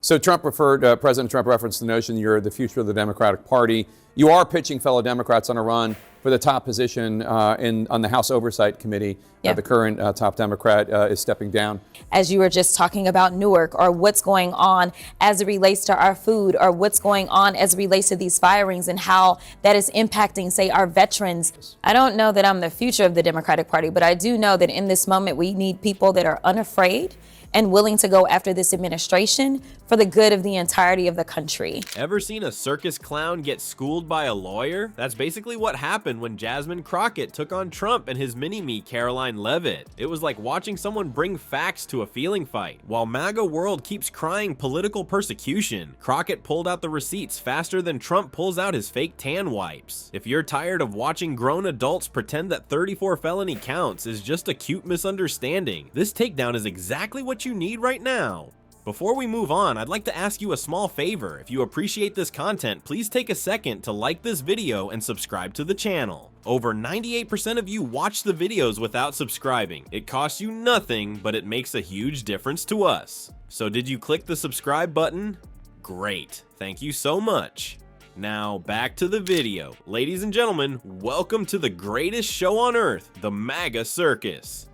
So President Trump referenced the notion you're the future of the Democratic Party. You are pitching fellow Democrats on a run for the top position on the House Oversight Committee. Yeah. The current top Democrat is stepping down. As you were just talking about Newark, or what's going on as it relates to our food, or what's going on as it relates to these firings and how that is impacting, say, our veterans. I don't know that I'm the future of the Democratic Party, but I do know that in this moment we need people that are unafraid and willing to go after this administration for the good of the entirety of the country. Ever seen a circus clown get schooled by a lawyer? That's basically what happened when Jasmine Crockett took on Trump and his mini-me Karoline Leavitt. It was like watching someone bring facts to a feeling fight. While MAGA world keeps crying political persecution, Crockett pulled out the receipts faster than Trump pulls out his fake tan wipes. If you're tired of watching grown adults pretend that 34 felony counts is just a cute misunderstanding, this takedown is exactly what you need right now. Before we move on, I'd like to ask you a small favor. If you appreciate this content, please take a second to like this video and subscribe to the channel. Over 98% of you watch the videos without subscribing. It costs you nothing, but it makes a huge difference to us. So did you click the subscribe button? Great, thank you so much. Now back to the video. Ladies and gentlemen, welcome to the greatest show on earth, the MAGA circus,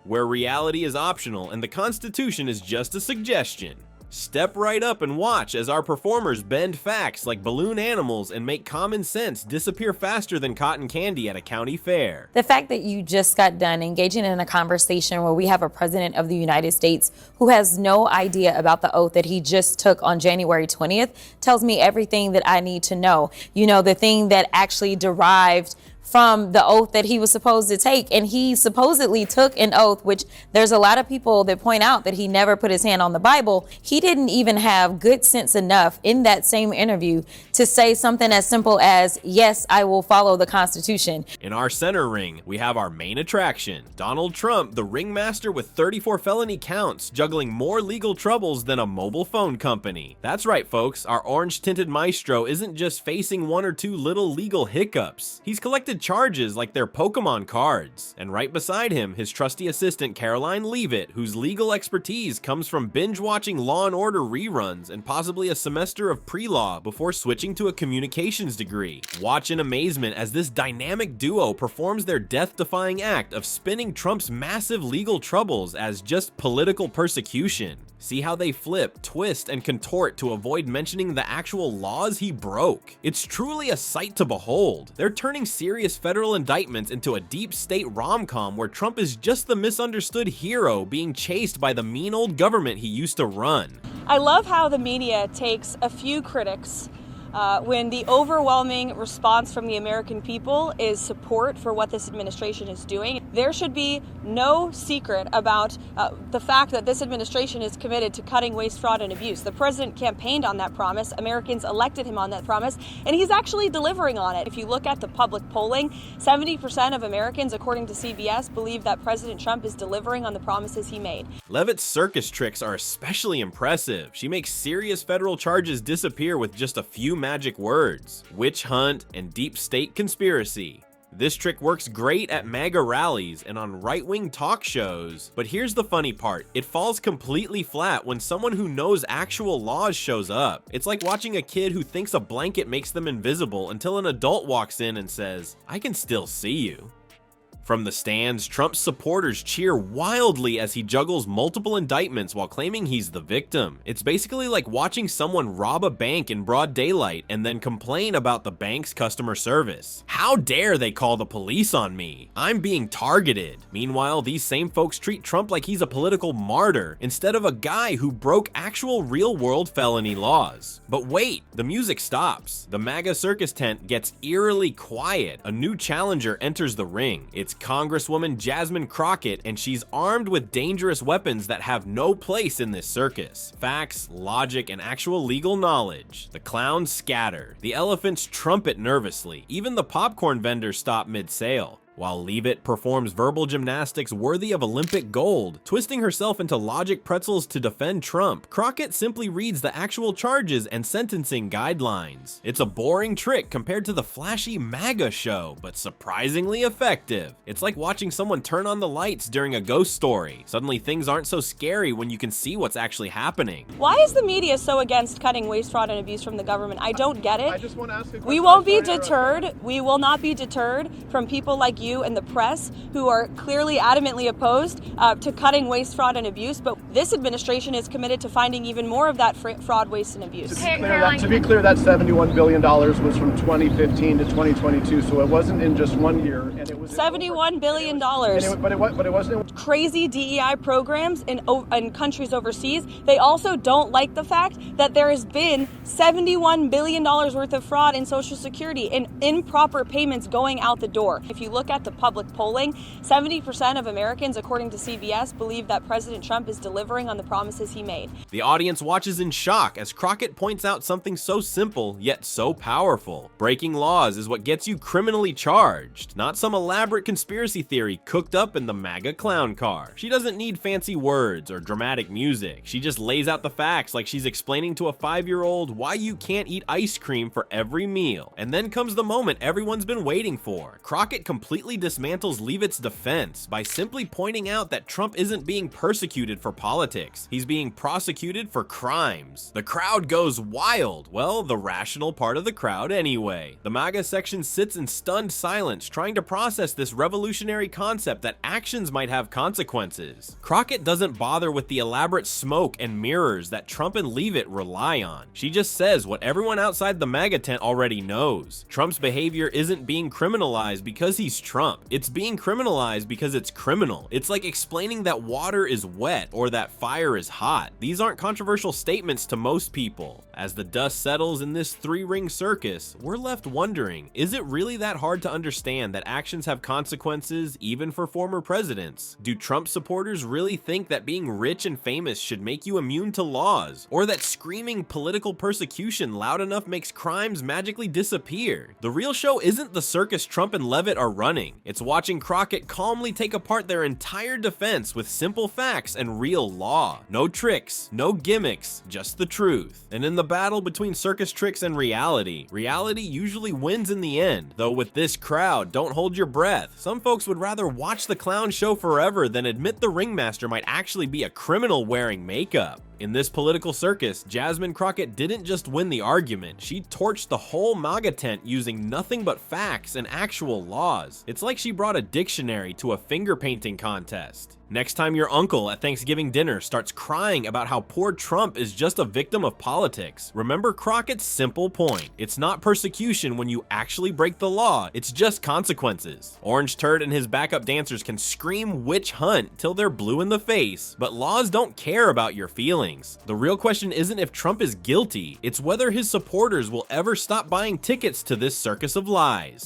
where reality is optional and the Constitution is just a suggestion. Step right up and watch as our performers bend facts like balloon animals and make common sense disappear faster than cotton candy at a county fair. The fact that you just got done engaging in a conversation where we have a president of the United States who has no idea about the oath that he just took on January 20th tells me everything that I need to know. You know, the thing that actually derived from the oath that he was supposed to take. And he supposedly took an oath, which there's a lot of people that point out that he never put his hand on the Bible. He didn't even have good sense enough in that same interview to say something as simple as, yes, I will follow the Constitution. In our center ring, we have our main attraction, Donald Trump, the ringmaster with 34 felony counts, juggling more legal troubles than a mobile phone company. That's right, folks, our orange-tinted maestro isn't just facing one or two little legal hiccups. He's collected charges like they're Pokemon cards. And right beside him, his trusty assistant Karoline Leavitt, whose legal expertise comes from binge-watching Law & Order reruns and possibly a semester of pre-law before switching to a communications degree. Watch in amazement as this dynamic duo performs their death-defying act of spinning Trump's massive legal troubles as just political persecution. See how they flip, twist, and contort to avoid mentioning the actual laws he broke. It's truly a sight to behold. They're turning serious federal indictments into a deep state rom-com where Trump is just the misunderstood hero being chased by the mean old government he used to run. I love how the media takes a few critics when the overwhelming response from the American people is support for what this administration is doing. There should be no secret about the fact that this administration is committed to cutting waste, fraud, and abuse. The president campaigned on that promise. Americans elected him on that promise, and he's actually delivering on it. If you look at the public polling, 70% of Americans, according to CBS, believe that President Trump is delivering on the promises he made. Leavitt's circus tricks are especially impressive. She makes serious federal charges disappear with just a few magic words: witch hunt and deep state conspiracy. This trick works great at MAGA rallies and on right-wing talk shows, but here's the funny part: it falls completely flat when someone who knows actual laws shows up. It's like watching a kid who thinks a blanket makes them invisible until an adult walks in and says, "I can still see you." From the stands, Trump's supporters cheer wildly as he juggles multiple indictments while claiming he's the victim. It's basically like watching someone rob a bank in broad daylight and then complain about the bank's customer service. How dare they call the police on me? I'm being targeted. Meanwhile, these same folks treat Trump like he's a political martyr instead of a guy who broke actual real-world felony laws. But wait, the music stops. The MAGA circus tent gets eerily quiet. A new challenger enters the ring. It's Congresswoman Jasmine Crockett, and she's armed with dangerous weapons that have no place in this circus. Facts, logic, and actual legal knowledge. The clowns scatter. The elephants trumpet nervously. Even the popcorn vendors stop mid-sale. while Leavitt performs verbal gymnastics worthy of Olympic gold, twisting herself into logic pretzels to defend Trump. Crockett simply reads the actual charges and sentencing guidelines. It's a boring trick compared to the flashy MAGA show, but surprisingly effective. It's like watching someone turn on the lights during a ghost story. Suddenly things aren't so scary when you can see what's actually happening. Why is the media so against cutting waste, fraud, and abuse from the government? I don't get it. I just want to ask a question. We won't be deterred. We will not be deterred from people like you and the press who are clearly adamantly opposed to cutting waste, fraud, and abuse. But this administration is committed to finding even more of that fraud, waste, and abuse. To be clear, that $71 billion was from 2015 to 2022, so it wasn't in just 1 year. And it was $71 billion. But it wasn't. Crazy DEI programs in countries overseas. They also don't like the fact that there has been $71 billion worth of fraud in Social Security and improper payments going out the door. If you look at the public polling, 70% of Americans, according to CBS, believe that President Trump is delivering on the promises he made. The audience watches in shock as Crockett points out something so simple yet so powerful. Breaking laws is what gets you criminally charged, not some elaborate conspiracy theory cooked up in the MAGA clown car. She doesn't need fancy words or dramatic music. She just lays out the facts like she's explaining to a 5-year-old why you can't eat ice cream for every meal. And then comes the moment everyone's been waiting for. Crockett completely dismantles Leavitt's defense by simply pointing out that Trump isn't being persecuted for politics. He's being prosecuted for crimes. The crowd goes wild. Well, the rational part of the crowd anyway. The MAGA section sits in stunned silence, trying to process this revolutionary concept that actions might have consequences. Crockett doesn't bother with the elaborate smoke and mirrors that Trump and Leavitt rely on. She just says what everyone outside the MAGA tent already knows. Trump's behavior isn't being criminalized because he's Trump. It's being criminalized because it's criminal. It's like explaining that water is wet or that fire is hot. These aren't controversial statements to most people. As the dust settles in this three-ring circus, we're left wondering, is it really that hard to understand that actions have consequences even for former presidents? Do Trump supporters really think that being rich and famous should make you immune to laws? Or that screaming political persecution loud enough makes crimes magically disappear? The real show isn't the circus Trump and Leavitt are running. It's watching Crockett calmly take apart their entire defense with simple facts and real law. No tricks, no gimmicks, just the truth. And in the battle between circus tricks and reality, reality usually wins in the end. Though with this crowd, don't hold your breath. Some folks would rather watch the clown show forever than admit the ringmaster might actually be a criminal wearing makeup. In this political circus, Jasmine Crockett didn't just win the argument, she torched the whole MAGA tent using nothing but facts and actual laws. It's like she brought a dictionary to a finger painting contest. Next time your uncle at Thanksgiving dinner starts crying about how poor Trump is just a victim of politics, remember Crockett's simple point. It's not persecution when you actually break the law, it's just consequences. Orange Turd and his backup dancers can scream witch hunt till they're blue in the face, but laws don't care about your feelings. The real question isn't if Trump is guilty, it's whether his supporters will ever stop buying tickets to this circus of lies.